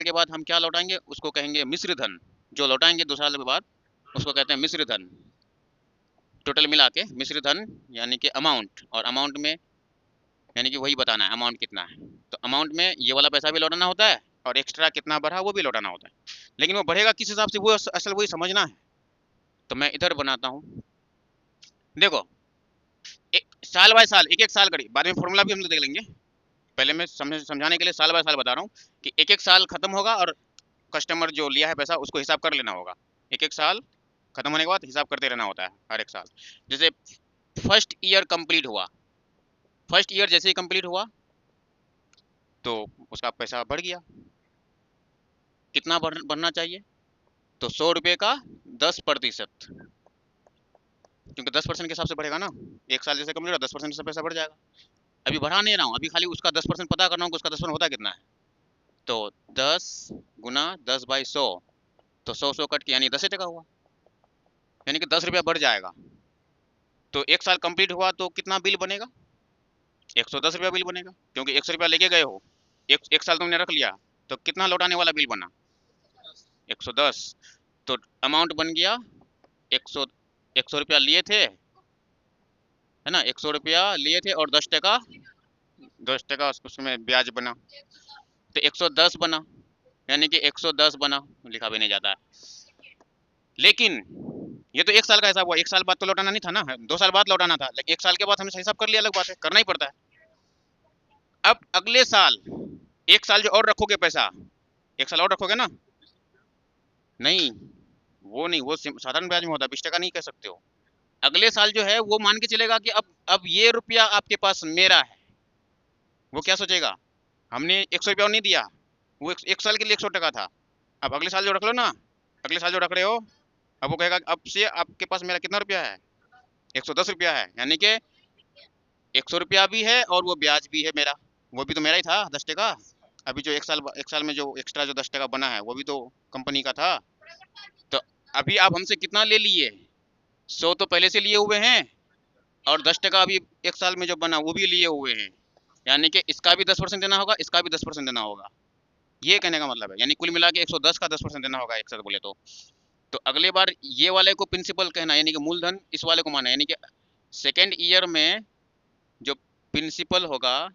के बाद हम क्या लौटाएंगे, उसको कहेंगे मिश्र धन। जो लौटाएंगे 2 साल के बाद उसको कहते हैं मिश्र धन। टोटल मिला के मिश्र धन यानी कि अमाउंट, और अमाउंट में यानी कि वही बताना है अमाउंट कितना है। तो अमाउंट में ये वाला पैसा भी लौटाना होता है और एक्स्ट्रा कितना बढ़ा वो भी लौटाना होता है। लेकिन वो बढ़ेगा किस हिसाब से, वो असल वही समझना है। तो मैं इधर बनाता हूँ, देखो साल बाय साल, एक एक साल करिए, बाद में फॉर्मूला भी हम लोग देख लेंगे। पहले मैं समझाने के लिए साल बाय साल बता रहा हूँ कि एक एक साल खत्म होगा और कस्टमर जो लिया है पैसा उसको हिसाब कर लेना होगा। एक एक साल खत्म होने के बाद हिसाब करते रहना होता है हर एक साल। जैसे फर्स्ट ईयर कंप्लीट हुआ, फर्स्ट ईयर जैसे ही कंप्लीट हुआ तो उसका पैसा बढ़ गया। कितना बढ़ना चाहिए, तो 100 रुपये का 10%, क्योंकि 10% के हिसाब से बढ़ेगा ना। एक साल जैसे कंप्लीट हुआ 10% से पैसा बढ़ जाएगा। अभी बढ़ा नहीं रहा हूँ, अभी खाली उसका 10% पता कर रहा हूँ कि उसका 10% होता कितना है। तो 10 गुना 10/100, तो 100 कट के यानी 10 टका हुआ, यानी कि 10 रुपया बढ़ जाएगा। तो एक साल कंप्लीट हुआ तो कितना बिल बनेगा, 110 रुपया बिल बनेगा, क्योंकि 100 रुपया लेके गए हो, एक साल तुमने रख लिया, तो कितना लौटाने वाला बिल बना, 110। तो अमाउंट बन गया 100, 100 रुपया लिए थे, है ना, 100 रुपया लिए थे और 10 टका, 10 टका उसमें ब्याज बना, तो 110 बना, यानी कि 110 बना, लिखा भी नहीं जाता है। लेकिन ये तो एक साल का हिसाब हुआ, एक साल बाद तो लौटाना नहीं था ना, 2 साल बाद लौटाना था, लेकिन एक साल के बाद हमने हिसाब कर लिया, अलग बात है, करना ही पड़ता है। अब अगले साल एक साल जो और रखोगे पैसा, एक साल और रखोगे ना, नहीं वो नहीं, वो साधारण ब्याज में होता है, 20 टका नहीं कह सकते हो। अगले साल जो है वो मान के चलेगा कि अब ये रुपया आपके पास मेरा है। वो क्या सोचेगा, हमने 100 रुपया और नहीं दिया, वो एक साल के लिए 100 टका था, अब अगले साल जो रख लो ना, अगले साल जो रख रहे हो, अब वो कहेगा अब से आपके पास मेरा कितना रुपया है, 110 रुपया है, यानी कि 100 रुपया भी है और वो ब्याज भी है मेरा, वो भी तो मेरा ही था 10 टका। अभी जो एक साल में जो एक्स्ट्रा जो 10 टका बना है वो भी तो कंपनी का था। तो अभी आप हमसे कितना ले लिए, 100 तो पहले से लिए हुए हैं, और 10 टका अभी एक साल में जो बना वो भी लिए हुए हैं, यानी कि इसका भी 10% देना होगा, इसका भी 10% देना होगा। ये कहने का मतलब है, यानी कुल मिला के 110 का 10% देना होगा एक साथ बोले तो। तो अगले बार ये वाले को प्रिंसिपल कहना, यानी कि मूलधन, इस वाले को माना, यानी कि सेकेंड ईयर में जो प्रिंसिपल होगा,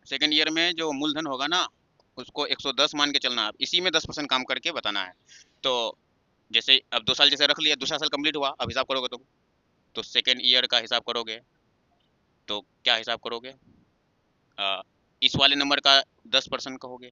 सेकेंड ईयर में जो मूलधन होगा ना, उसको 110 मान के चलना, आप इसी में 10% काम करके बताना है। तो जैसे अब 2 साल जैसे रख लिया, दूसरा साल कंप्लीट हुआ, अब हिसाब करोगे तुम, तो सेकेंड ईयर का हिसाब करोगे, तो क्या हिसाब करोगे, इस वाले नंबर का 10% कहोगे,